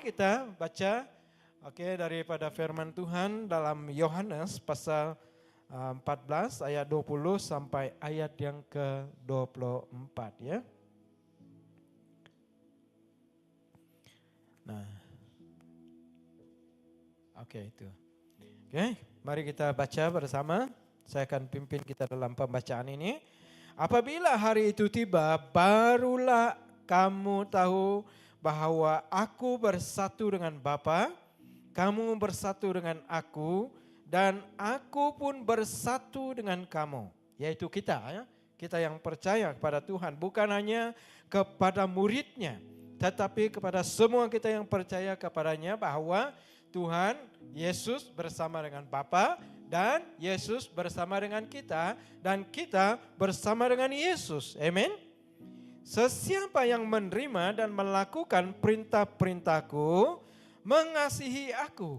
kita baca daripada firman Tuhan dalam Yohanes pasal 14 ayat 20 sampai ayat yang ke-24 ya. Nah. Itu. Mari kita baca bersama. Saya akan pimpin kita dalam pembacaan ini. Apabila hari itu tiba, barulah kamu tahu bahwa aku bersatu dengan Bapa, kamu bersatu dengan aku, dan aku pun bersatu dengan kamu. Yaitu kita ya. Kita yang percaya kepada Tuhan. Bukan hanya kepada muridnya, tetapi kepada semua kita yang percaya kepadanya bahwa Tuhan Yesus bersama dengan Bapa dan Yesus bersama dengan kita dan kita bersama dengan Yesus. Amin. Sesiapa yang menerima dan melakukan perintah-perintahku mengasihi aku.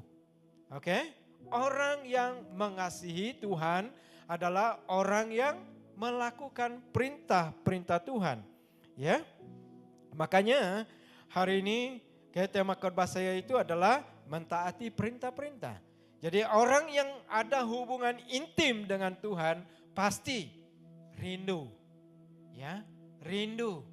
Orang yang mengasihi Tuhan adalah orang yang melakukan perintah-perintah Tuhan. Ya. Makanya hari ini tema khotbah saya itu adalah mentaati perintah-perintah. Jadi orang yang ada hubungan intim dengan Tuhan pasti rindu. Ya, rindu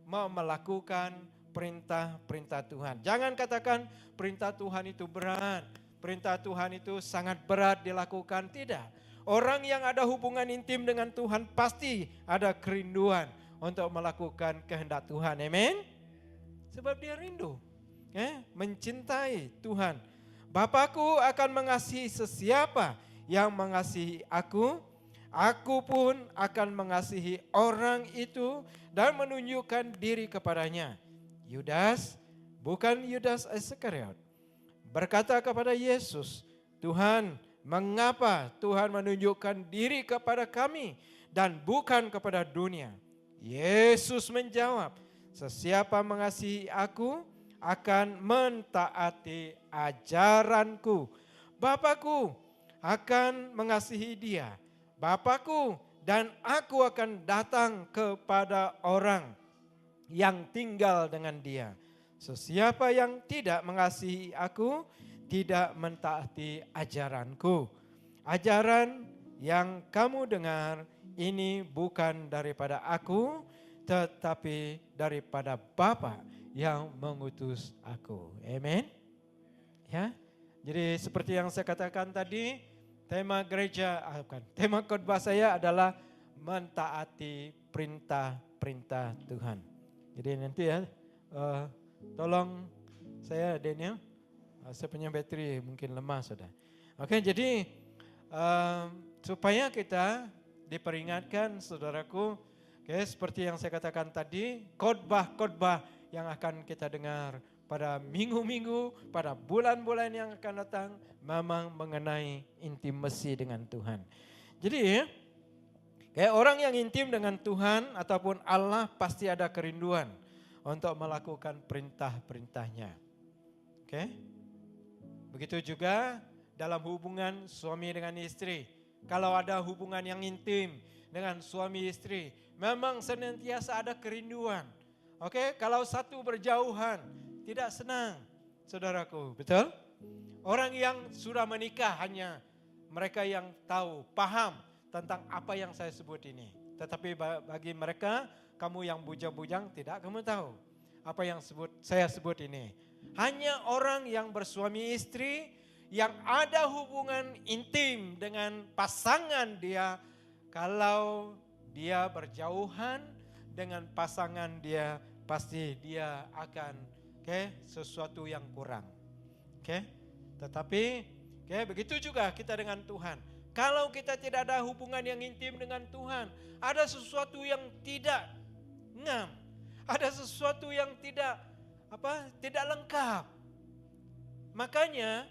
mau melakukan perintah-perintah Tuhan. Jangan katakan perintah Tuhan itu berat, perintah Tuhan itu sangat berat dilakukan. Tidak. Orang yang ada hubungan intim dengan Tuhan pasti ada kerinduan untuk melakukan kehendak Tuhan. Amin. Sebab dia rindu. Mencintai Tuhan. Bapakku akan mengasihi sesiapa yang mengasihi aku. Aku pun akan mengasihi orang itu dan menunjukkan diri kepadanya. Yudas, bukan Yudas Iskariot, berkata kepada Yesus, Tuhan, mengapa Tuhan menunjukkan diri kepada kami dan bukan kepada dunia? Yesus menjawab, sesiapa mengasihi aku akan mentaati ajaranku. Bapakku akan mengasihi dia. Bapakku dan aku akan datang kepada orang yang tinggal dengan dia. Sesiapa yang tidak mengasihi aku tidak mentaati ajaranku. Ajaran yang kamu dengar ini bukan daripada aku, tetapi daripada Bapa yang mengutus aku. Amin. Ya. Jadi seperti yang saya katakan tadi, tema tema khotbah saya adalah mentaati perintah-perintah Tuhan. Jadi nanti ya, tolong saya Daniel, saya punya bateri mungkin lemah sudah. Jadi supaya kita diperingatkan saudaraku, seperti yang saya katakan tadi, khotbah-khotbah yang akan kita dengar pada minggu-minggu, pada bulan-bulan yang akan datang memang mengenai intimasi dengan Tuhan. Jadi orang yang intim dengan Tuhan ataupun Allah pasti ada kerinduan untuk melakukan perintah-perintahnya. Begitu juga dalam hubungan suami dengan istri. Kalau ada hubungan yang intim dengan suami istri, memang senantiasa ada kerinduan. Kalau satu berjauhan, tidak senang, saudaraku, betul? Orang yang sudah menikah hanya mereka yang tahu, paham tentang apa yang saya sebut ini. Tetapi bagi mereka, kamu yang bujang-bujang tidak kamu tahu apa yang saya sebut ini. Hanya orang yang bersuami istri, yang ada hubungan intim dengan pasangan dia, kalau dia berjauhan dengan pasangan dia, pasti dia akan sesuatu yang kurang. Tetapi begitu juga kita dengan Tuhan. Kalau kita tidak ada hubungan yang intim dengan Tuhan, ada sesuatu yang tidak ngam, ada sesuatu yang tidak lengkap. Makanya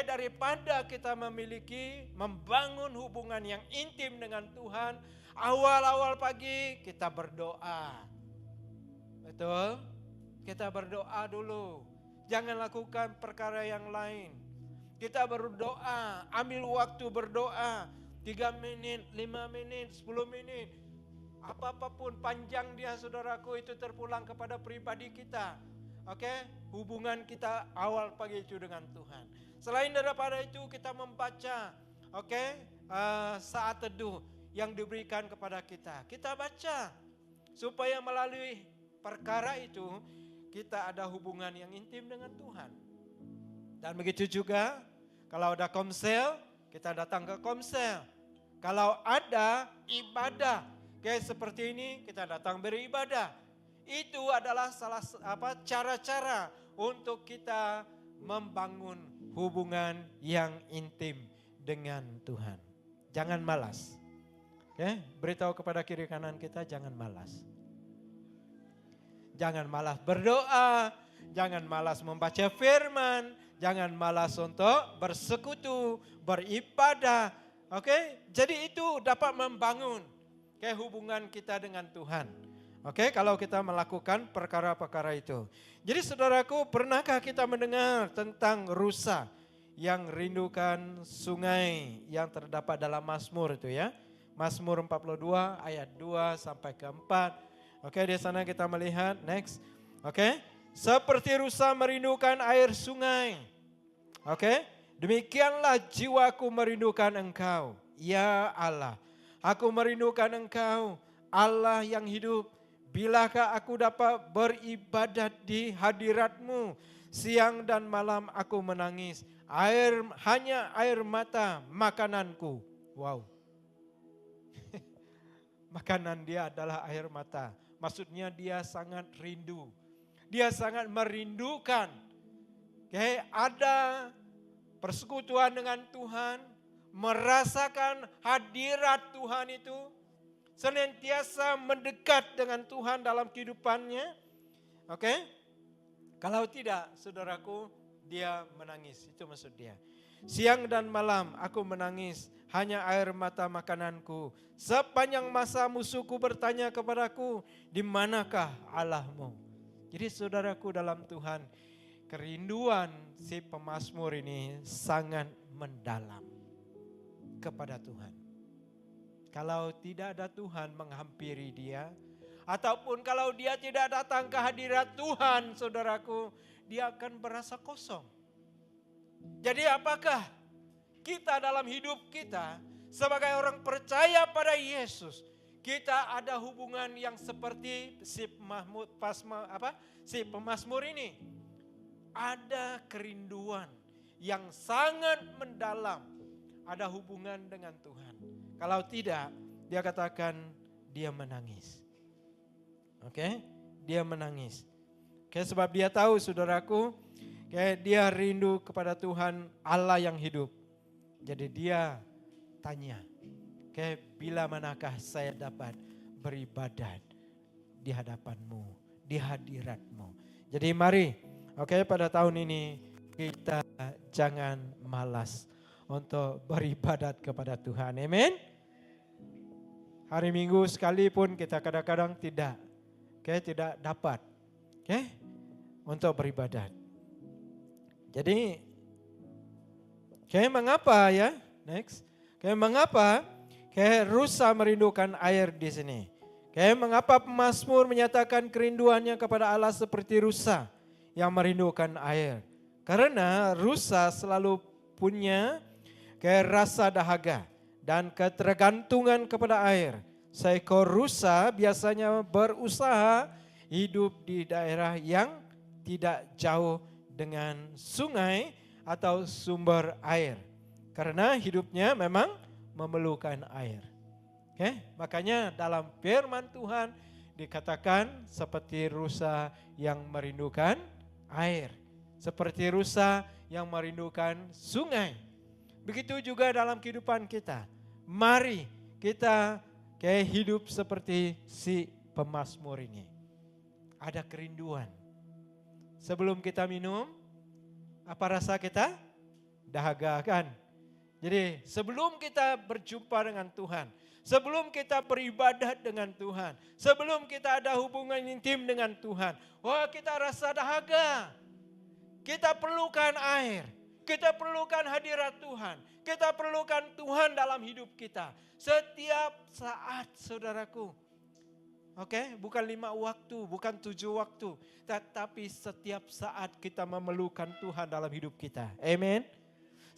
daripada kita membangun hubungan yang intim dengan Tuhan, awal-awal pagi kita berdoa. Betul? Kita berdoa dulu. Jangan lakukan perkara yang lain. Kita berdoa, ambil waktu berdoa. 3 menit, 5 menit, 10 menit. Apapun panjang dia saudaraku, itu terpulang kepada pribadi kita. hubungan kita awal pagi itu dengan Tuhan. Selain daripada itu kita membaca, saat teduh yang diberikan kepada kita. Kita baca supaya melalui perkara itu kita ada hubungan yang intim dengan Tuhan. Dan begitu juga kalau ada komsel, kita datang ke komsel. Kalau ada ibadah kayak seperti ini, kita datang beribadah. Itu adalah cara-cara untuk kita membangun hubungan yang intim dengan Tuhan. Jangan malas. Beritahu kepada kiri kanan kita, jangan malas. Jangan malas berdoa, jangan malas membaca firman, jangan malas untuk bersekutu, beribadah. Jadi itu dapat membangun hubungan kita dengan Tuhan. Kalau kita melakukan perkara-perkara itu. Jadi saudaraku, pernahkah kita mendengar tentang rusa yang rindukan sungai yang terdapat dalam Mazmur itu ya? Mazmur 42 ayat 2 sampai ke 4. Di sana kita melihat next. Seperti rusa merindukan air sungai. Demikianlah jiwaku merindukan Engkau, ya Allah. Aku merindukan Engkau, Allah yang hidup. Bilakah aku dapat beribadat di hadirat-Mu? Siang dan malam aku menangis. Hanya air mata makananku. Wow. Makanan dia adalah air mata. Maksudnya dia sangat rindu. Dia sangat merindukan. Ada persekutuan dengan Tuhan. Merasakan hadirat Tuhan itu. Senantiasa mendekat dengan Tuhan dalam kehidupannya. Kalau tidak, saudaraku, dia menangis. Itu maksud dia. Siang dan malam aku menangis, hanya air mata makananku. Sepanjang masa musuhku bertanya kepadaku, di manakah Allahmu? Jadi saudaraku dalam Tuhan, kerinduan si pemazmur ini sangat mendalam kepada Tuhan. Kalau tidak ada Tuhan menghampiri dia, ataupun kalau dia tidak datang ke hadirat Tuhan, saudaraku, dia akan merasa kosong. Jadi apakah kita dalam hidup kita sebagai orang percaya pada Yesus, kita ada hubungan yang seperti si pemazmur ini? Ada kerinduan yang sangat mendalam, ada hubungan dengan Tuhan. Kalau tidak, dia katakan dia menangis. Dia menangis. Sebab dia tahu, saudaraku, dia rindu kepada Tuhan Allah yang hidup. Jadi dia tanya, bila manakah saya dapat beribadat di hadapan-Mu, di hadirat-Mu. Jadi mari, pada tahun ini kita jangan malas untuk beribadat kepada Tuhan. Amin. Hari Minggu sekalipun kita kadang-kadang tidak dapat untuk beribadat. Jadi mengapa ya? Next. Mengapa rusa merindukan air di sini? Mengapa pemazmur menyatakan kerinduannya kepada Allah seperti rusa yang merindukan air? Karena rusa selalu punya rasa dahaga dan ketergantungan kepada air. Seekor rusa biasanya berusaha hidup di daerah yang tidak jauh dengan sungai atau sumber air. Karena hidupnya memang memerlukan air. Makanya dalam firman Tuhan dikatakan seperti rusa yang merindukan air. Seperti rusa yang merindukan sungai. Begitu juga dalam kehidupan kita. Mari kita hidup seperti si pemazmur ini. Ada kerinduan. Sebelum kita minum, apa rasa kita? Dahaga kan? Jadi sebelum kita berjumpa dengan Tuhan, sebelum kita beribadat dengan Tuhan, sebelum kita ada hubungan intim dengan Tuhan, kita rasa dahaga. Kita perlukan air. Kita perlukan hadirat Tuhan. Kita perlukan Tuhan dalam hidup kita. Setiap saat, saudaraku. Oke, bukan 5 waktu, bukan 7 waktu. Tetapi setiap saat kita memerlukan Tuhan dalam hidup kita. Amin.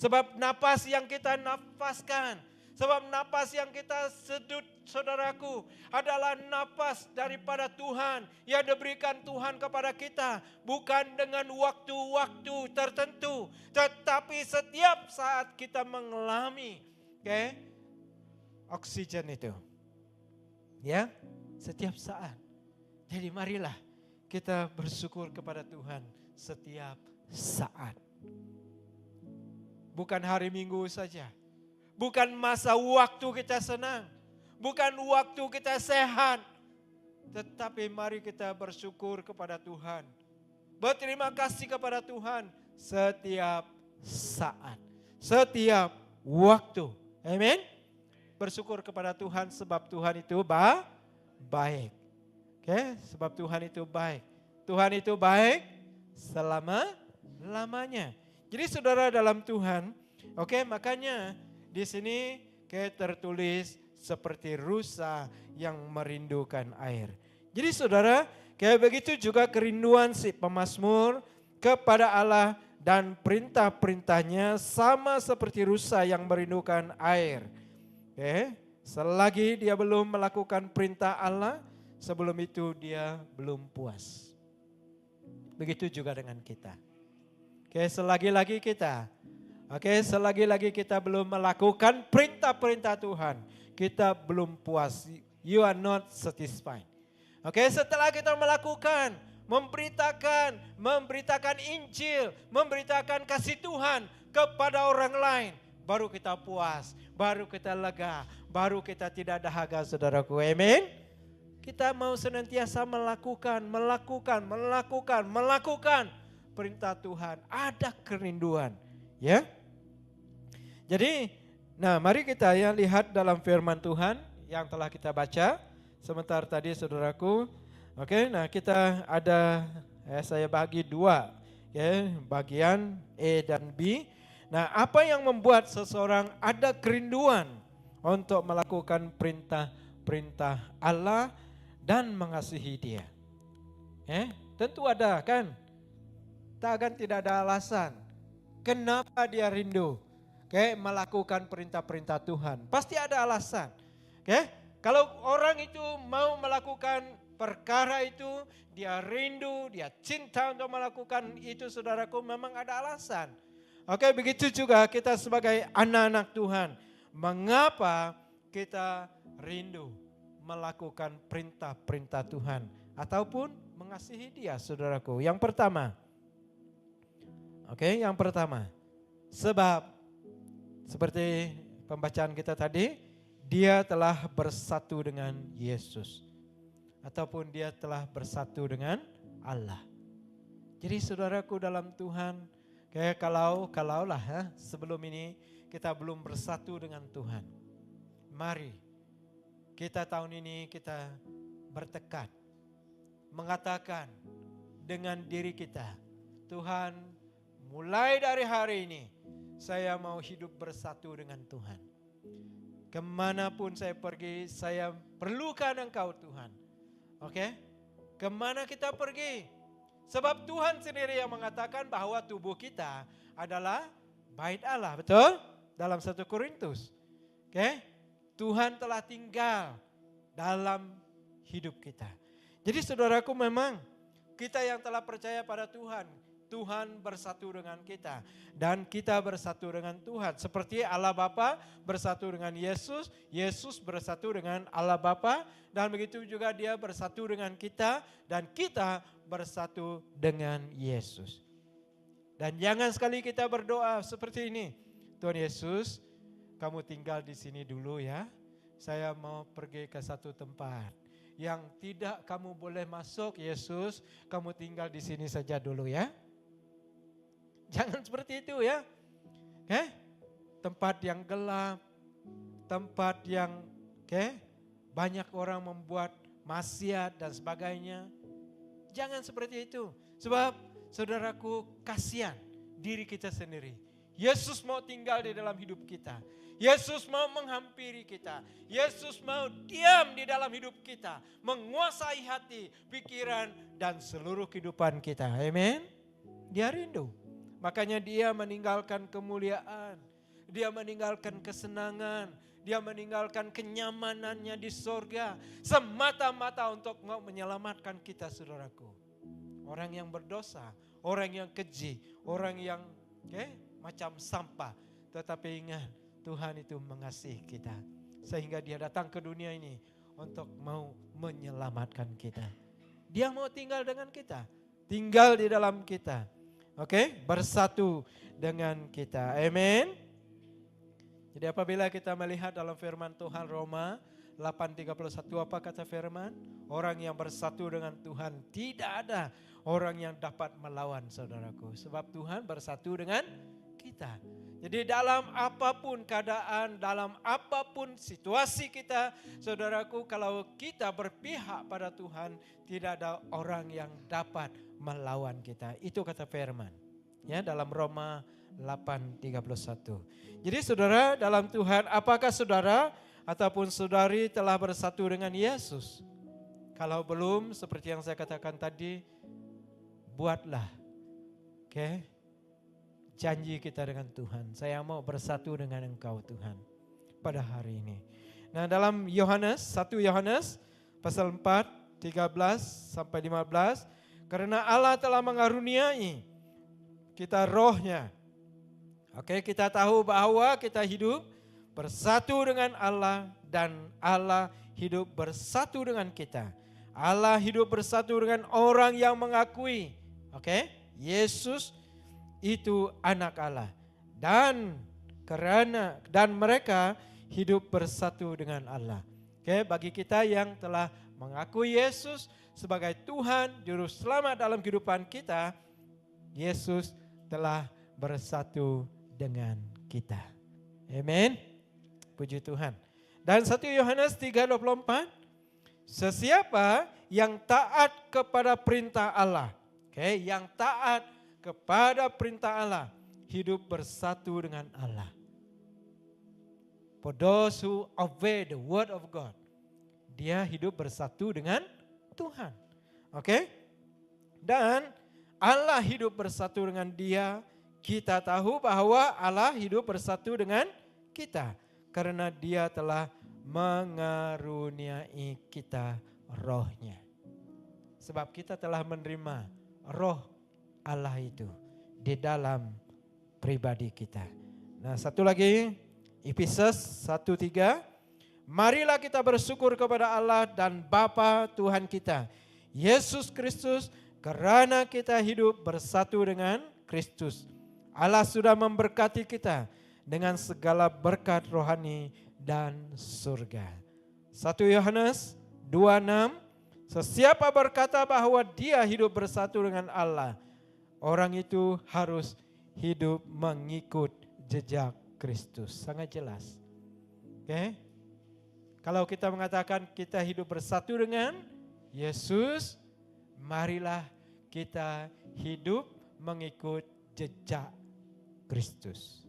Sebab napas yang kita nafaskan, sebab napas yang kita sedut saudaraku adalah napas daripada Tuhan yang diberikan Tuhan kepada kita. Bukan dengan waktu-waktu tertentu, tetapi setiap saat kita mengalami oksigen itu. Ya, setiap saat. Jadi marilah kita bersyukur kepada Tuhan setiap saat. Bukan hari Minggu saja. Bukan masa waktu kita senang. Bukan waktu kita sehat. Tetapi mari kita bersyukur kepada Tuhan. Berterima kasih kepada Tuhan setiap saat. Setiap waktu. Amin. Bersyukur kepada Tuhan sebab Tuhan itu baik. Sebab Tuhan itu baik. Tuhan itu baik selama-lamanya. Jadi saudara dalam Tuhan, makanya di sini tertulis seperti rusa yang merindukan air. Jadi saudara, begitu juga kerinduan si pemazmur kepada Allah dan perintah-perintahnya sama seperti rusa yang merindukan air. Selagi dia belum melakukan perintah Allah, sebelum itu dia belum puas. Begitu juga dengan kita. Selagi-lagi kita belum melakukan perintah-perintah Tuhan, kita belum puas. You are not satisfied. Setelah kita melakukan, memberitakan Injil, memberitakan kasih Tuhan kepada orang lain, baru kita puas, baru kita lega, baru kita tidak dahaga saudaraku. Amin. Kita mau senantiasa melakukan perintah Tuhan, ada kerinduan, ya. Jadi, mari kita lihat dalam firman Tuhan yang telah kita baca sebentar tadi saudaraku. Kita ada saya bagi 2, bagian A dan B. Apa yang membuat seseorang ada kerinduan untuk melakukan perintah Allah dan mengasihi Dia? Tentu ada kan? Takkan tidak ada alasan kenapa dia rindu melakukan perintah-perintah Tuhan. Pasti ada alasan. Kalau orang itu mau melakukan perkara itu, dia rindu, dia cinta untuk melakukan itu saudaraku, memang ada alasan. Begitu juga kita sebagai anak-anak Tuhan. Mengapa kita rindu melakukan perintah-perintah Tuhan ataupun mengasihi Dia saudaraku? Yang pertama, sebab seperti pembacaan kita tadi, dia telah bersatu dengan Yesus ataupun dia telah bersatu dengan Allah. Jadi saudaraku dalam Tuhan, kalaulah sebelum ini kita belum bersatu dengan Tuhan, mari kita tahun ini kita bertekad mengatakan dengan diri kita, Tuhan, mulai dari hari ini saya mau hidup bersatu dengan Tuhan. Kemanapun saya pergi, saya perlukan Engkau Tuhan. Kemana kita pergi? Sebab Tuhan sendiri yang mengatakan bahwa tubuh kita adalah bait Allah, betul? Dalam 1 Korintus. Tuhan telah tinggal dalam hidup kita. Jadi saudaraku, memang kita yang telah percaya pada Tuhan, Tuhan bersatu dengan kita dan kita bersatu dengan Tuhan. Seperti Allah Bapa bersatu dengan Yesus, Yesus bersatu dengan Allah Bapa, dan begitu juga Dia bersatu dengan kita dan kita bersatu dengan Yesus. Dan jangan sekali kita berdoa seperti ini, Tuhan Yesus, kamu tinggal di sini dulu ya. Saya mau pergi ke satu tempat yang tidak kamu boleh masuk, Yesus, kamu tinggal di sini saja dulu ya. Jangan seperti itu ya. Tempat yang gelap, tempat yang banyak orang membuat maksiat dan sebagainya. Jangan seperti itu. Sebab saudaraku, kasihan diri kita sendiri. Yesus mau tinggal di dalam hidup kita. Yesus mau menghampiri kita. Yesus mau diam di dalam hidup kita. Menguasai hati, pikiran, dan seluruh kehidupan kita. Amin. Dia rindu. Makanya dia meninggalkan kemuliaan. Dia meninggalkan kesenangan. Dia meninggalkan kenyamanannya di sorga. Semata-mata untuk mau menyelamatkan kita, saudaraku. Orang yang berdosa, orang yang keji, orang yang macam sampah. Tetapi ingat, Tuhan itu mengasihi kita. Sehingga dia datang ke dunia ini untuk mau menyelamatkan kita. Dia mau tinggal dengan kita. Tinggal di dalam kita. Bersatu dengan kita. Amin. Jadi apabila kita melihat dalam firman Tuhan Roma 8:31, apa kata firman? Orang yang bersatu dengan Tuhan, tidak ada orang yang dapat melawan, saudaraku. Sebab Tuhan bersatu dengan kita. Jadi dalam apapun keadaan, dalam apapun situasi kita, saudaraku, kalau kita berpihak pada Tuhan, tidak ada orang yang dapat melawan kita. Itu kata firman. Ya, dalam Roma 8:31. Jadi saudara, dalam Tuhan, apakah saudara ataupun saudari telah bersatu dengan Yesus? Kalau belum, seperti yang saya katakan tadi, buatlah. Janji kita dengan Tuhan. Saya mau bersatu dengan Engkau Tuhan pada hari ini. Nah, dalam Yohanes 1 Yohanes pasal 4 13-15, karena Allah telah mengaruniai kita rohnya. Kita tahu bahwa kita hidup bersatu dengan Allah dan Allah hidup bersatu dengan kita. Allah hidup bersatu dengan orang yang mengakui, Yesus itu anak Allah, dan mereka hidup bersatu dengan Allah. Bagi kita yang telah mengakui Yesus sebagai Tuhan juru selamat dalam kehidupan kita, Yesus telah bersatu dengan kita. Amin. Puji Tuhan. Dan 1 Yohanes 3:24, sesiapa yang taat kepada perintah Allah, yang taat kepada perintah Allah, hidup bersatu dengan Allah. For those who obey the word of God, dia hidup bersatu dengan Tuhan. Dan Allah hidup bersatu dengan dia. Kita tahu bahwa Allah hidup bersatu dengan kita, karena dia telah mengaruniai kita rohnya. Sebab kita telah menerima roh Allah itu di dalam pribadi kita. Nah, satu lagi, Efesus 1:3, marilah kita bersyukur kepada Allah dan Bapa Tuhan kita, Yesus Kristus, karena kita hidup bersatu dengan Kristus. Allah sudah memberkati kita dengan segala berkat rohani dan surga. 1 Yohanes 2:6, sesiapa berkata bahwa dia hidup bersatu dengan Allah, orang itu harus hidup mengikut jejak Kristus. Sangat jelas. Kalau kita mengatakan kita hidup bersatu dengan Yesus, marilah kita hidup mengikut jejak Kristus.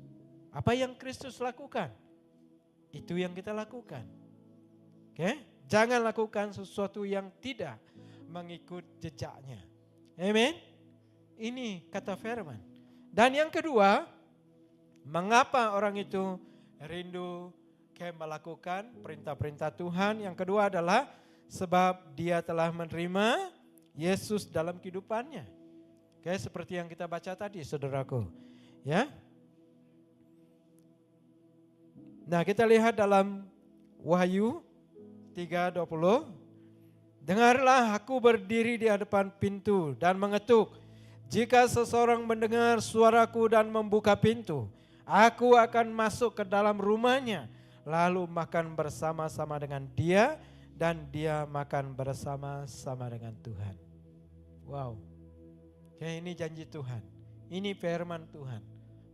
Apa yang Kristus lakukan, itu yang kita lakukan. Jangan lakukan sesuatu yang tidak mengikut jejaknya. Amin. Ini kata firman. Dan yang kedua, mengapa orang itu rindu melakukan perintah-perintah Tuhan? Yang kedua adalah sebab dia telah menerima Yesus dalam kehidupannya. Seperti yang kita baca tadi, saudaraku. Ya. Nah, kita lihat dalam Wahyu 3:20. Dengarlah, aku berdiri di hadapan pintu dan mengetuk. Jika seseorang mendengar suaraku dan membuka pintu, aku akan masuk ke dalam rumahnya, lalu makan bersama-sama dengan dia dan dia makan bersama-sama dengan Tuhan. Wow. Ini janji Tuhan. Ini firman Tuhan.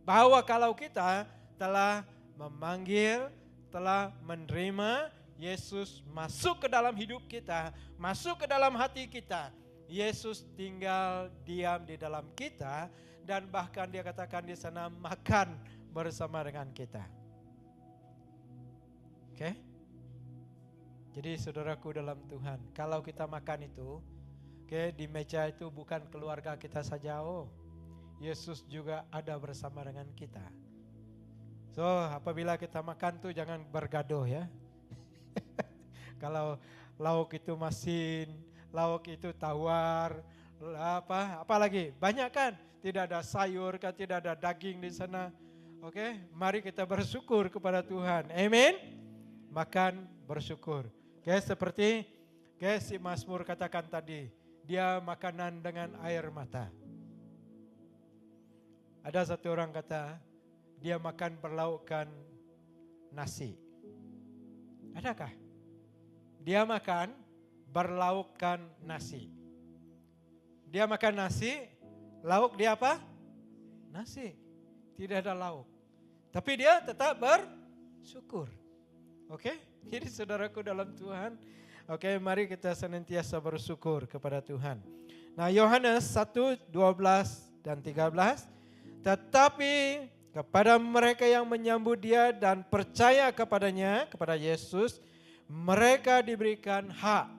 Bahwa kalau kita telah memanggil, telah menerima Yesus masuk ke dalam hidup kita, masuk ke dalam hati kita, Yesus tinggal diam di dalam kita dan bahkan dia katakan di sana makan bersama dengan kita. Oke? Jadi saudaraku dalam Tuhan, kalau kita makan itu, di meja itu bukan keluarga kita saja, Yesus juga ada bersama dengan kita. So, apabila kita makan tuh jangan bergaduh ya. Kalau lauk itu masin, lauk itu tawar, apa lagi? Banyak kan? Tidak ada sayur kan, tidak ada daging di sana. Oke, mari kita bersyukur kepada Tuhan. Amin. Makan bersyukur. Seperti si Mazmur katakan tadi, dia makanan dengan air mata. Ada satu orang kata, dia makan berlaukkan nasi. Adakah? Dia makan berlaukkan nasi. Dia makan nasi, lauk dia apa? Nasi. Tidak ada lauk. Tapi dia tetap bersyukur. Oke? Jadi saudaraku dalam Tuhan, mari kita senantiasa bersyukur kepada Tuhan. Nah, Yohanes 1, 12 dan 13, tetapi kepada mereka yang menyambut dia dan percaya kepadanya, kepada Yesus, mereka diberikan hak,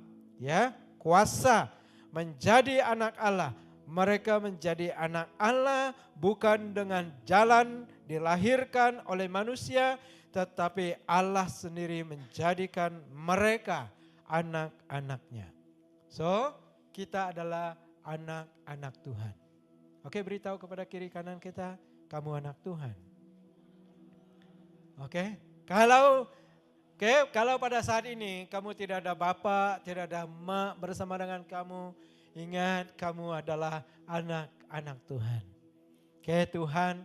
kuasa menjadi anak Allah. Mereka menjadi anak Allah bukan dengan jalan dilahirkan oleh manusia, tetapi Allah sendiri menjadikan mereka anak-anaknya. So, kita adalah anak-anak Tuhan. Oke, beritahu kepada kiri kanan kita, kamu anak Tuhan. Oke, kalau pada saat ini kamu tidak ada bapak, tidak ada emak bersama dengan kamu, ingat kamu adalah anak-anak Tuhan. Tuhan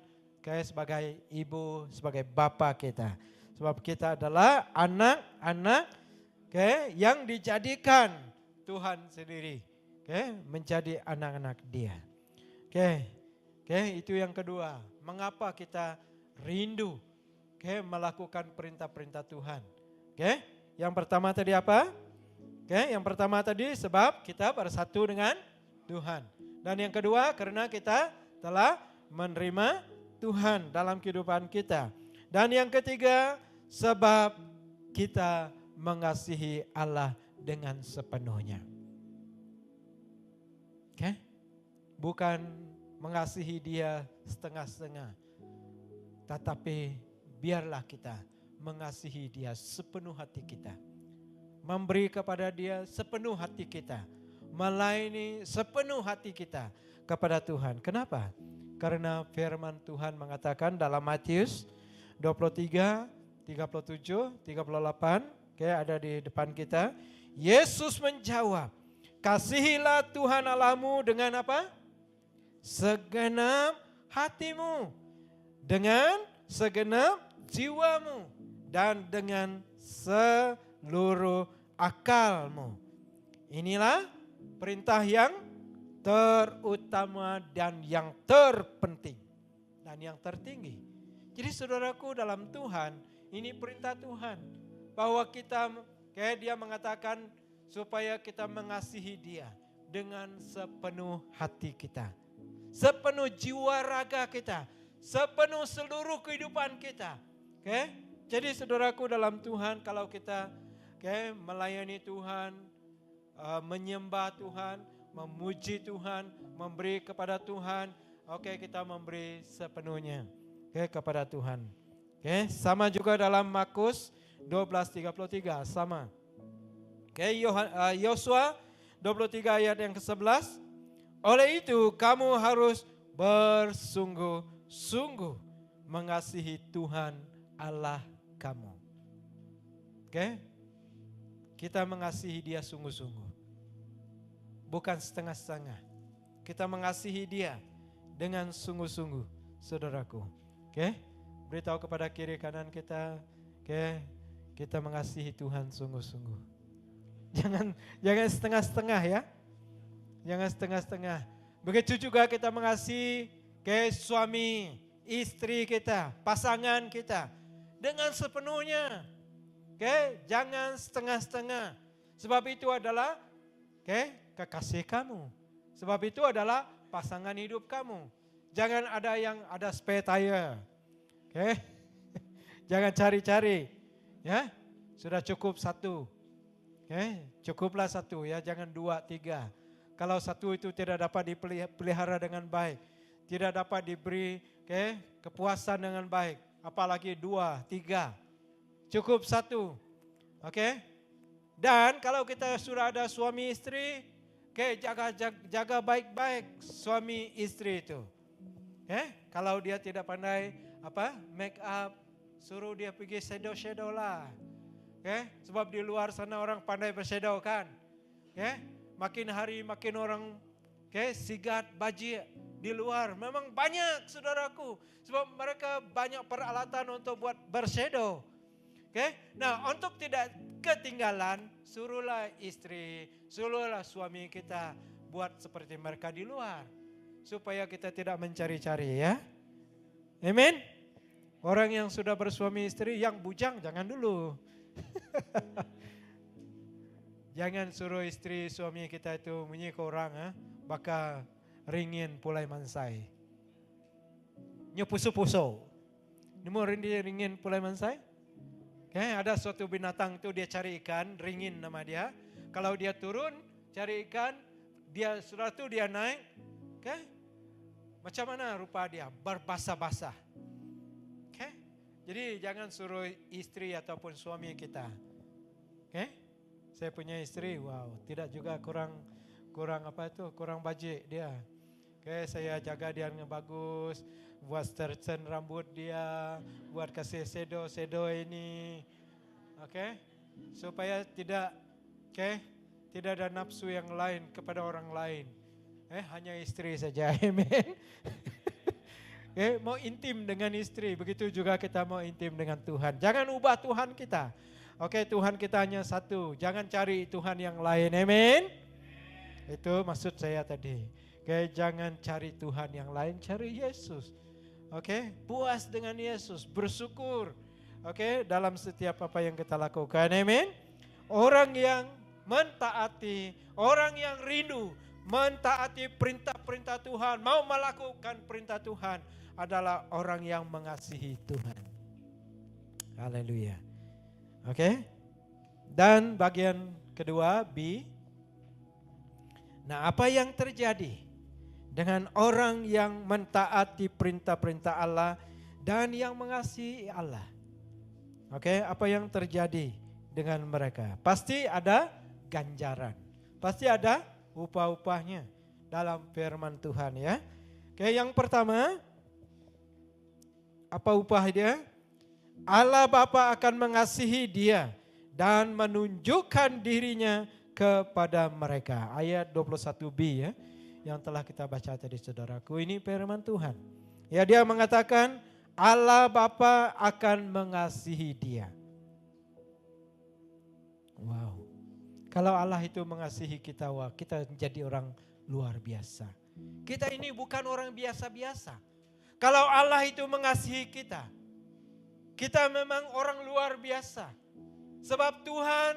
sebagai ibu, sebagai bapak kita. Sebab kita adalah anak-anak yang dijadikan Tuhan sendiri. Menjadi anak-anak Dia. Itu yang kedua. Mengapa kita rindu melakukan perintah-perintah Tuhan. Yang pertama tadi apa? Yang pertama tadi sebab kita bersatu dengan Tuhan. Dan yang kedua karena kita telah menerima Tuhan dalam kehidupan kita. Dan yang ketiga sebab kita mengasihi Allah dengan sepenuhnya. Bukan mengasihi Dia setengah-setengah. Tetapi biarlah kita mengasihi Dia sepenuh hati kita. Memberi kepada Dia sepenuh hati kita. Melayani sepenuh hati kita kepada Tuhan. Kenapa? Karena firman Tuhan mengatakan dalam Matius 23, 37, 38, ada di depan kita. Yesus menjawab, kasihilah Tuhan Allahmu dengan apa? Segenap hatimu, dengan segenap jiwamu, dan dengan seluruh akalmu. Inilah perintah yang terutama dan yang terpenting dan yang tertinggi. Jadi saudaraku dalam Tuhan, ini perintah Tuhan bahwa kita Dia mengatakan supaya kita mengasihi Dia dengan sepenuh hati kita, sepenuh jiwa raga kita, sepenuh seluruh kehidupan kita. Jadi saudaraku dalam Tuhan, kalau kita melayani Tuhan, menyembah Tuhan, memuji Tuhan, memberi kepada Tuhan, kita memberi sepenuhnya kepada Tuhan. Sama juga dalam Markus 12:33, sama. Yosua 23 ayat yang ke-11. Oleh itu kamu harus bersungguh-sungguh mengasihi Tuhan Allah kamu. Kita mengasihi Dia sungguh-sungguh. Bukan setengah-setengah. Kita mengasihi Dia dengan sungguh-sungguh, saudaraku. Beritahu kepada kiri kanan kita, kita mengasihi Tuhan sungguh-sungguh. Jangan setengah-setengah ya. Jangan setengah-setengah. Begitu juga kita mengasihi suami, istri kita, pasangan kita dengan sepenuhnya. Jangan setengah-setengah. Sebab itu adalah kekasih kamu. Sebab itu adalah pasangan hidup kamu. Jangan ada yang ada spare tire. Oke. Jangan cari-cari. Ya. Sudah cukup satu. Oke, cukuplah satu ya, jangan 2, 3. Kalau satu itu tidak dapat dipelihara dengan baik, tidak dapat diberi kepuasan dengan baik, apalagi 2, 3. Cukup satu. Oke. Dan kalau kita sudah ada suami istri, jaga baik-baik suami istri itu. Kalau dia tidak pandai make up, suruh dia pergi shadow lah. Sebab di luar sana orang pandai bershadow kan. Makin hari makin orang sigat baji di luar. Memang banyak saudaraku. Sebab mereka banyak peralatan untuk buat bershadow. Nah, untuk tidak ketinggalan, suruhlah istri, suruhlah suami kita buat seperti mereka di luar. Supaya kita tidak mencari-cari ya. Amin. Orang yang sudah bersuami istri, yang bujang jangan dulu. Jangan suruh istri suami kita itu menyik orang, bakal ringin pulai mansai. Nyepusu-pusu. Nemu ringin pulai mansai? Ada suatu binatang itu dia cari ikan, ringin nama dia. Kalau dia turun cari ikan, dia sudah itu dia naik. Macam mana rupa dia? Berbasah-basah. Jadi jangan suruh istri ataupun suami kita. Saya punya istri, wow, tidak juga kurang baji dia. Saya jaga dia dengan bagus, buat stretchen rambut dia, buat kasih shadow ini. Supaya tidak ada nafsu yang lain kepada orang lain. Hanya istri saja. Amen. Mau intim dengan istri, begitu juga kita mau intim dengan Tuhan. Jangan ubah Tuhan kita. Tuhan kita hanya satu, jangan cari Tuhan yang lain. Amin. Itu maksud saya tadi. Jangan cari Tuhan yang lain, cari Yesus. Puas dengan Yesus, bersyukur. Dalam setiap apa yang kita lakukan. Amin. Orang yang mentaati, orang yang rindu mentaati perintah-perintah Tuhan, mau melakukan perintah Tuhan, adalah orang yang mengasihi Tuhan. Haleluya. Dan bagian kedua, B. Nah, apa yang terjadi dengan orang yang mentaati perintah-perintah Allah dan yang mengasihi Allah? Apa yang terjadi dengan mereka? Pasti ada ganjaran. Pasti ada upah-upahnya dalam firman Tuhan ya. Yang pertama, apa upah dia? Allah Bapa akan mengasihi dia dan menunjukkan dirinya kepada mereka. Ayat 21b ya, yang telah kita baca tadi saudaraku. Ini firman Tuhan. Ya, dia mengatakan Allah Bapa akan mengasihi dia. Wow. Kalau Allah itu mengasihi kita, wah, kita menjadi orang luar biasa. Kita ini bukan orang biasa-biasa. Kalau Allah itu mengasihi kita, kita memang orang luar biasa. Sebab Tuhan,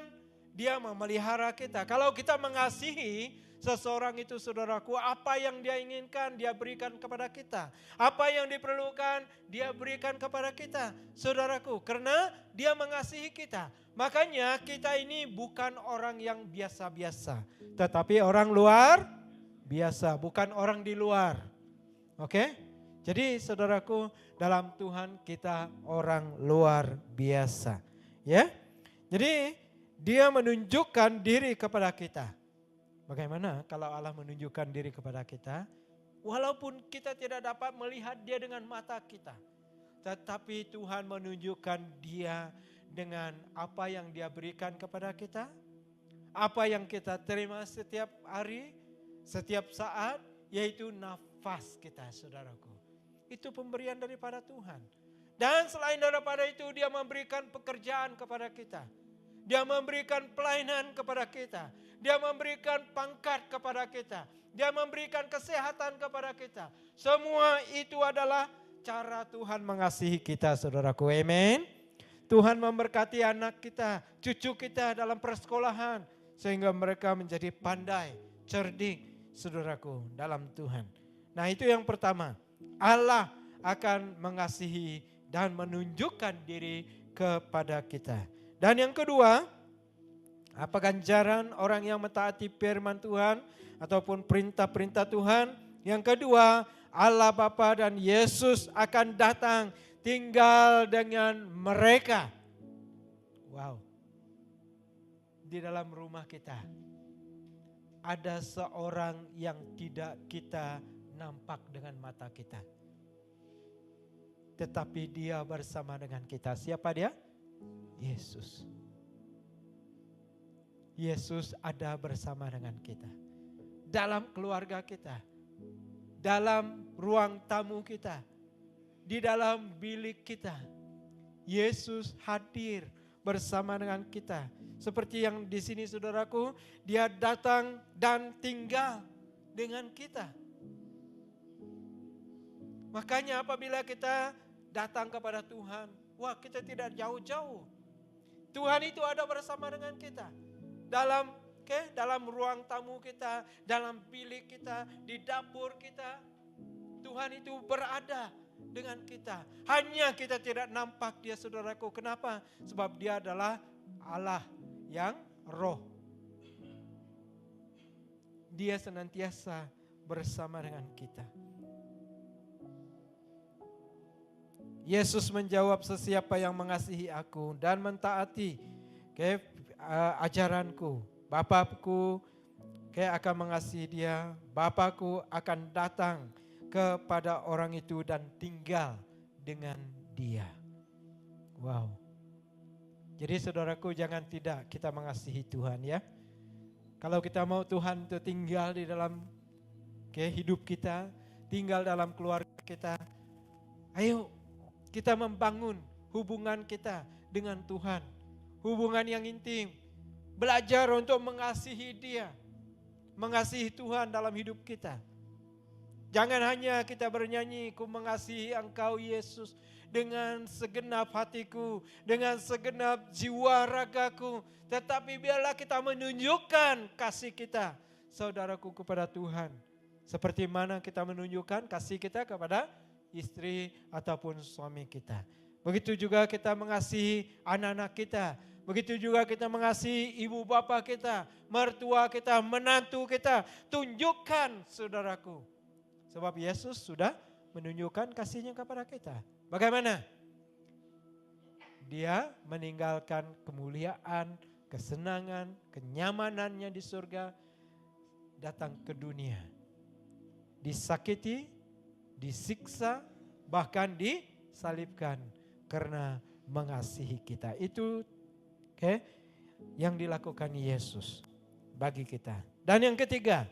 dia memelihara kita. Kalau kita mengasihi seseorang itu saudaraku, apa yang dia inginkan, dia berikan kepada kita. Apa yang diperlukan, dia berikan kepada kita. Saudaraku, karena dia mengasihi kita. Makanya kita ini bukan orang yang biasa-biasa. Tetapi orang luar biasa, bukan orang di luar. Jadi saudaraku, dalam Tuhan kita orang luar biasa. Ya. Jadi dia menunjukkan diri kepada kita. Bagaimana kalau Allah menunjukkan diri kepada kita? Walaupun kita tidak dapat melihat dia dengan mata kita. Tetapi Tuhan menunjukkan dia dengan apa yang dia berikan kepada kita. Apa yang kita terima setiap hari, setiap saat, yaitu nafas kita saudaraku. Itu pemberian daripada Tuhan. Dan selain daripada itu dia memberikan pekerjaan kepada kita. Dia memberikan pelayanan kepada kita. Dia memberikan pangkat kepada kita. Dia memberikan kesehatan kepada kita. Semua itu adalah cara Tuhan mengasihi kita saudaraku. Amin. Tuhan memberkati anak kita, cucu kita dalam persekolahan. Sehingga mereka menjadi pandai cerdik, saudaraku, dalam Tuhan. Nah, itu yang pertama. Allah akan mengasihi dan menunjukkan diri kepada kita. Dan yang kedua, apa ganjaran orang yang mentaati firman Tuhan ataupun perintah-perintah Tuhan? Yang kedua, Allah Bapa dan Yesus akan datang tinggal dengan mereka. Wow. Di dalam rumah kita ada seorang yang tidak kita nampak dengan mata kita. Tetapi dia bersama dengan kita. Siapa dia? Yesus. Yesus ada bersama dengan kita. Dalam keluarga kita. Dalam ruang tamu kita. Di dalam bilik kita. Yesus hadir bersama dengan kita. Seperti yang di sini saudaraku, dia datang dan tinggal dengan kita. Makanya apabila kita datang kepada Tuhan, wah kita tidak jauh-jauh. Tuhan itu ada bersama dengan kita. Dalam ruang tamu kita, dalam bilik kita, di dapur kita. Tuhan itu berada dengan kita. Hanya kita tidak nampak dia saudaraku. Kenapa? Sebab dia adalah Allah yang roh. Dia senantiasa bersama dengan kita. Yesus menjawab, sesiapa yang mengasihi aku dan mentaati ajaranku, Bapakku akan mengasihi dia, Bapakku akan datang kepada orang itu dan tinggal dengan dia. Wow. Jadi saudaraku, jangan tidak kita mengasihi Tuhan ya. Kalau kita mau Tuhan itu tinggal di dalam hidup kita, tinggal dalam keluarga kita, ayo kita membangun hubungan kita dengan Tuhan. Hubungan yang intim. Belajar untuk mengasihi dia. Mengasihi Tuhan dalam hidup kita. Jangan hanya kita bernyanyi, ku mengasihi engkau Yesus dengan segenap hatiku, dengan segenap jiwa ragaku. Tetapi biarlah kita menunjukkan kasih kita, saudaraku, kepada Tuhan. Seperti mana kita menunjukkan kasih kita kepada istri ataupun suami kita. Begitu juga kita mengasihi anak-anak kita. Begitu juga kita mengasihi ibu bapa kita, mertua kita, menantu kita. Tunjukkan saudaraku. Sebab Yesus sudah menunjukkan kasihnya kepada kita. Bagaimana? Dia meninggalkan kemuliaan, kesenangan, kenyamanannya di surga. Datang ke dunia. Disakiti, disiksa, bahkan disalibkan karena mengasihi kita. Itu yang dilakukan Yesus bagi kita. Dan yang ketiga,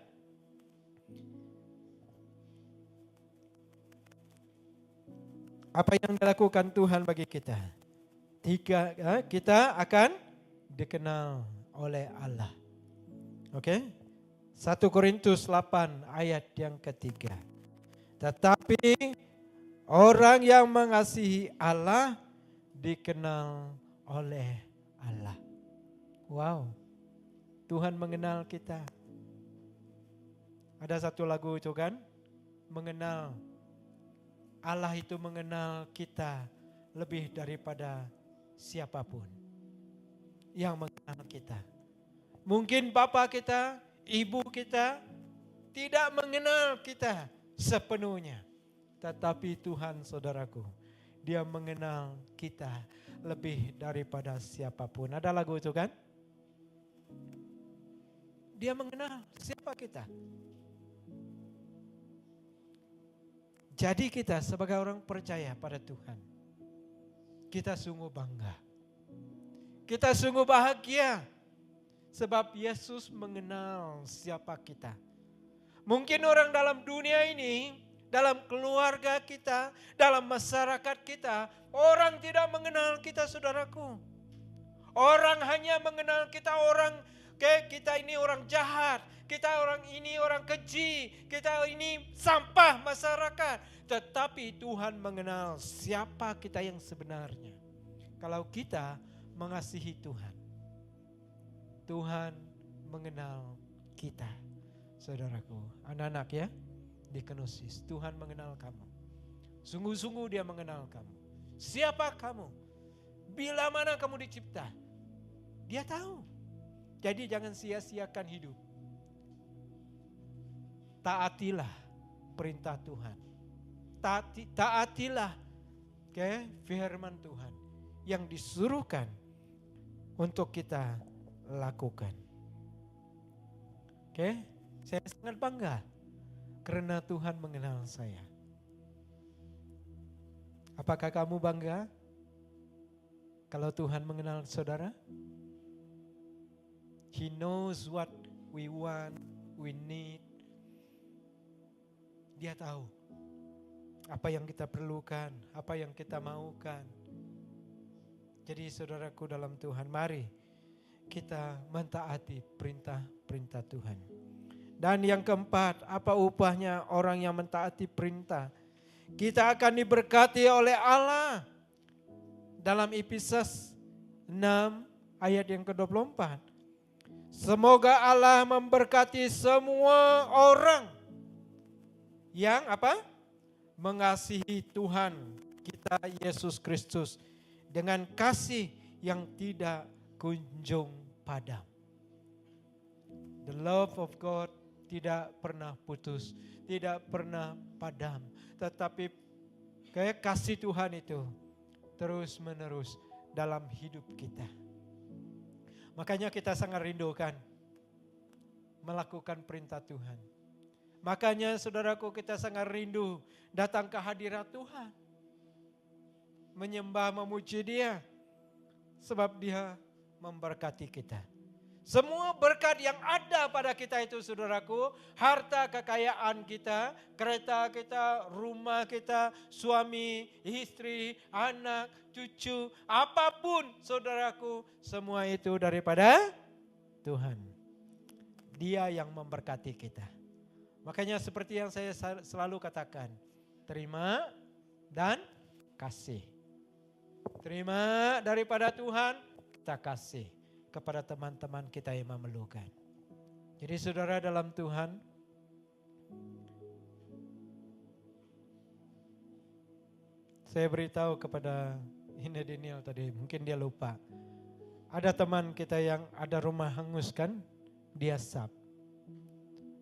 apa yang dilakukan Tuhan bagi kita? Kita akan dikenal oleh Allah. 1 Korintus 8 ayat yang ketiga. Tetapi orang yang mengasihi Allah dikenal oleh Allah. Wow, Tuhan mengenal kita. Ada satu lagu itu kan, mengenal. Allah itu mengenal kita lebih daripada siapapun yang mengenal kita. Mungkin bapak kita, ibu kita tidak mengenal kita sepenuhnya. Tetapi Tuhan saudaraku, dia mengenal kita lebih daripada siapapun. Ada lagu itu kan? Dia mengenal siapa kita. Jadi kita sebagai orang percaya pada Tuhan, kita sungguh bangga. Kita sungguh bahagia sebab Yesus mengenal siapa kita. Mungkin orang dalam dunia ini, dalam keluarga kita, dalam masyarakat kita, orang tidak mengenal kita saudaraku. Orang hanya mengenal kita kita ini orang jahat, kita orang ini orang keji, kita ini sampah masyarakat. Tetapi Tuhan mengenal siapa kita yang sebenarnya. Kalau kita mengasihi Tuhan, Tuhan mengenal kita. saudaraku, anak-anak ya, di Kenosis, Tuhan mengenal kamu. Sungguh-sungguh Dia mengenal kamu. Siapa kamu? Bila mana kamu dicipta? Dia tahu. Jadi jangan sia-siakan hidup. Taatilah perintah Tuhan. Taatilah firman Tuhan yang disuruhkan untuk kita lakukan. Saya sangat bangga karena Tuhan mengenal saya. Apakah kamu bangga kalau Tuhan mengenal saudara? He knows what we want, we need. Dia tahu apa yang kita perlukan, apa yang kita maukan. Jadi saudaraku dalam Tuhan, mari kita mentaati perintah-perintah Tuhan. Dan yang keempat, apa upahnya orang yang mentaati perintah? Kita akan diberkati oleh Allah. Dalam Efesus 6 ayat yang ke-24. Semoga Allah memberkati semua orang yang mengasihi Tuhan kita Yesus Kristus dengan kasih yang tidak kunjung padam. The love of God tidak pernah putus, tidak pernah padam. Tetapi kasih Tuhan itu terus menerus dalam hidup kita. Makanya kita sangat rindukan melakukan perintah Tuhan. Makanya saudaraku, kita sangat rindu datang ke hadirat Tuhan. Menyembah, memuji Dia. Sebab Dia memberkati kita. Semua berkat yang ada pada kita itu saudaraku, harta kekayaan kita, kereta kita, rumah kita, suami, istri, anak, cucu, apapun saudaraku, semua itu daripada Tuhan. Dia yang memberkati kita. Makanya seperti yang saya selalu katakan, terima dan kasih. Terima daripada Tuhan, kita kasih kepada teman-teman kita yang memerlukan. Jadi saudara dalam Tuhan, saya beritahu kepada Hina Daniel tadi, mungkin dia lupa. Ada teman kita yang ada rumah hangus kan, dia sap.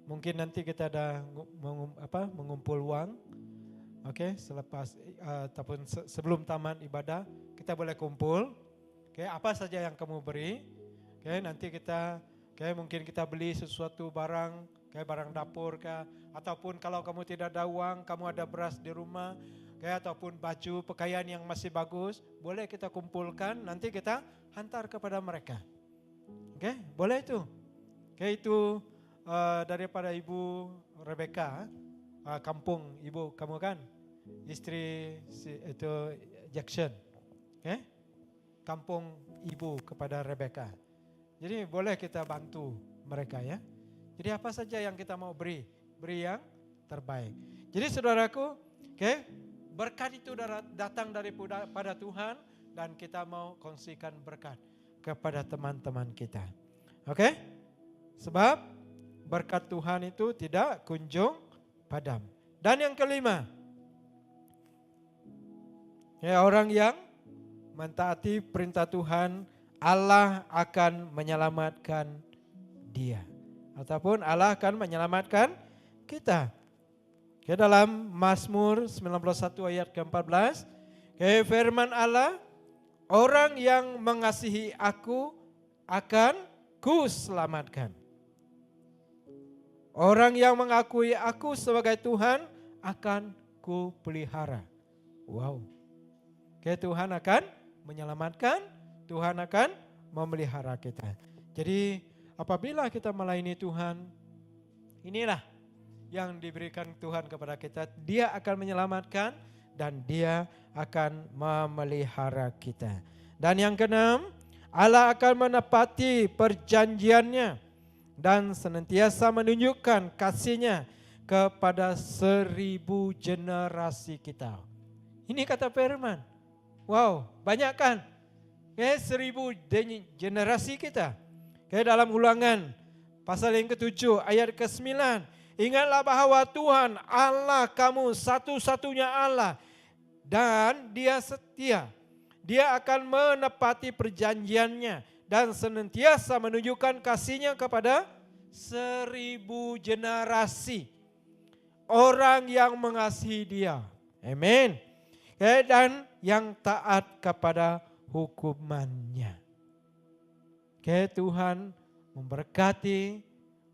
Mungkin nanti kita ada mengumpul uang, selepas ataupun sebelum taman ibadah kita boleh kumpul. Apa saja yang kamu beri? Nanti kita mungkin kita beli sesuatu barang, barang dapur ataupun kalau kamu tidak ada uang, kamu ada beras di rumah, ataupun baju pakaian yang masih bagus, boleh kita kumpulkan, nanti kita hantar kepada mereka. Boleh itu. Itu daripada Ibu Rebecca, kampung ibu kamu kan, istri itu Jackson, kampung ibu kepada Rebecca. Jadi boleh kita bantu mereka ya. Jadi apa saja yang kita mau beri yang terbaik. Jadi saudaraku, berkat itu datang daripada Tuhan dan kita mau kongsikan berkat kepada teman-teman kita. Sebab berkat Tuhan itu tidak kunjung padam. Dan yang kelima, orang yang mentaati perintah Tuhan, Allah akan menyelamatkan dia. Ataupun Allah akan menyelamatkan kita. Dalam Mazmur 91 ayat ke-14, firman Allah, orang yang mengasihi aku akan kuselamatkan. Orang yang mengakui aku sebagai Tuhan akan kupelihara. Wow. Tuhan akan menyelamatkan, Tuhan akan memelihara kita. Jadi apabila kita melayani Tuhan, inilah yang diberikan Tuhan kepada kita. Dia akan menyelamatkan dan Dia akan memelihara kita. Dan yang keenam, Allah akan menepati perjanjiannya dan senantiasa menunjukkan kasih-Nya kepada 1000 generasi kita. Ini kata firman. Wow, banyak kan? 1000 generasi kita. Dalam Ulangan pasal yang ke-7 ayat ke-9. Ingatlah bahwa Tuhan Allah kamu satu-satunya Allah dan Dia setia. Dia akan menepati perjanjiannya dan senantiasa menunjukkan kasih-Nya kepada 1000 generasi orang yang mengasihi Dia. Amin. Dan yang taat kepada hukuman-Nya. Tuhan memberkati,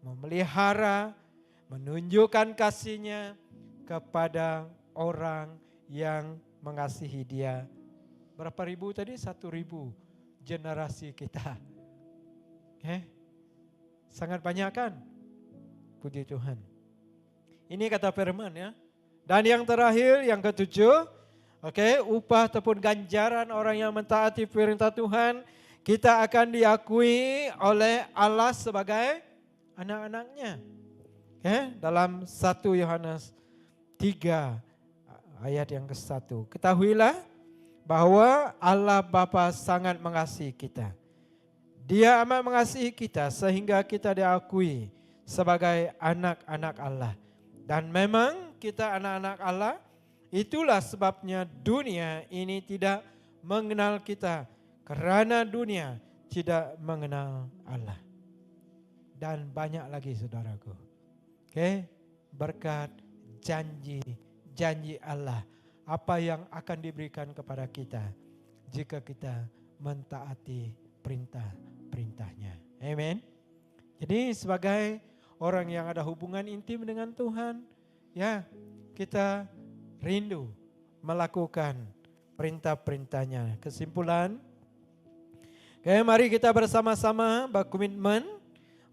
memelihara, menunjukkan kasih-Nya kepada orang yang mengasihi Dia. Berapa ribu tadi? 1000 generasi kita. Sangat banyak kan? Puji Tuhan. Ini kata firman ya. Dan yang terakhir, yang ke-7, upah ataupun ganjaran orang yang mentaati perintah Tuhan, kita akan diakui oleh Allah sebagai anak-anaknya. Dalam 1 Yohanes 3 ayat yang ke-1. Ketahuilah bahwa Allah Bapa sangat mengasihi kita. Dia amat mengasihi kita sehingga kita diakui sebagai anak-anak Allah. Dan memang kita anak-anak Allah, itulah sebabnya dunia ini tidak mengenal kita. Karena dunia tidak mengenal Allah. Dan banyak lagi saudaraku. Berkat janji Allah. Apa yang akan diberikan kepada kita jika kita mentaati perintah-perintahnya. Amin. Jadi sebagai orang yang ada hubungan intim dengan Tuhan, ya kita rindu melakukan perintah-perintahnya. Kesimpulan, mari kita bersama-sama berkomitmen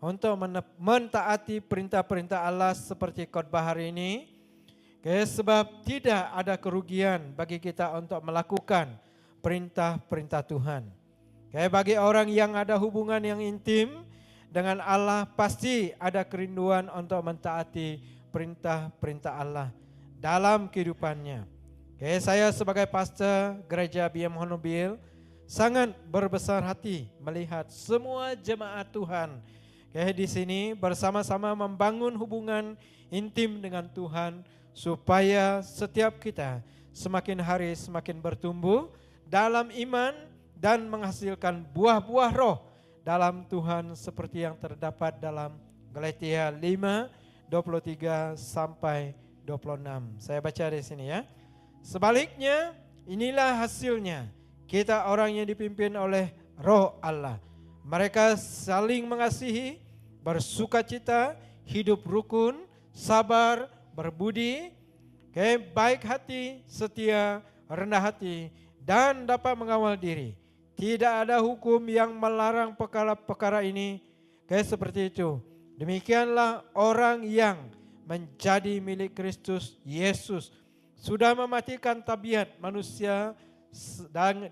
untuk mentaati perintah-perintah Allah seperti khotbah hari ini. Sebab tidak ada kerugian bagi kita untuk melakukan perintah-perintah Tuhan. Bagi orang yang ada hubungan yang intim dengan Allah, pasti ada kerinduan untuk mentaati perintah-perintah Allah dalam kehidupannya. Saya sebagai pastor gereja BM Honobil sangat berbesar hati melihat semua jemaat Tuhan di sini bersama-sama membangun hubungan intim dengan Tuhan, supaya setiap kita semakin hari semakin bertumbuh dalam iman dan menghasilkan buah-buah roh dalam Tuhan seperti yang terdapat dalam Galatia 5:23 sampai 26. Saya baca di sini ya. Sebaliknya, inilah hasilnya. Kita orang yang dipimpin oleh Roh Allah. Mereka saling mengasihi, bersukacita, hidup rukun, sabar, berbudi, baik hati, setia, rendah hati, dan dapat mengawal diri. Tidak ada hukum yang melarang perkara-perkara ini. Seperti itu. Demikianlah orang yang menjadi milik Kristus Yesus sudah mematikan tabiat manusia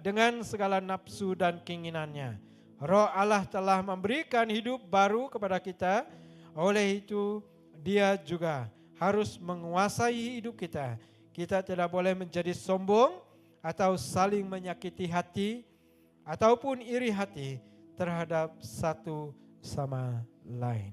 dengan segala nafsu dan keinginannya. Roh Allah telah memberikan hidup baru kepada kita. Oleh itu, Dia juga harus menguasai hidup kita. Kita tidak boleh menjadi sombong atau saling menyakiti hati ataupun iri hati terhadap satu sama lain.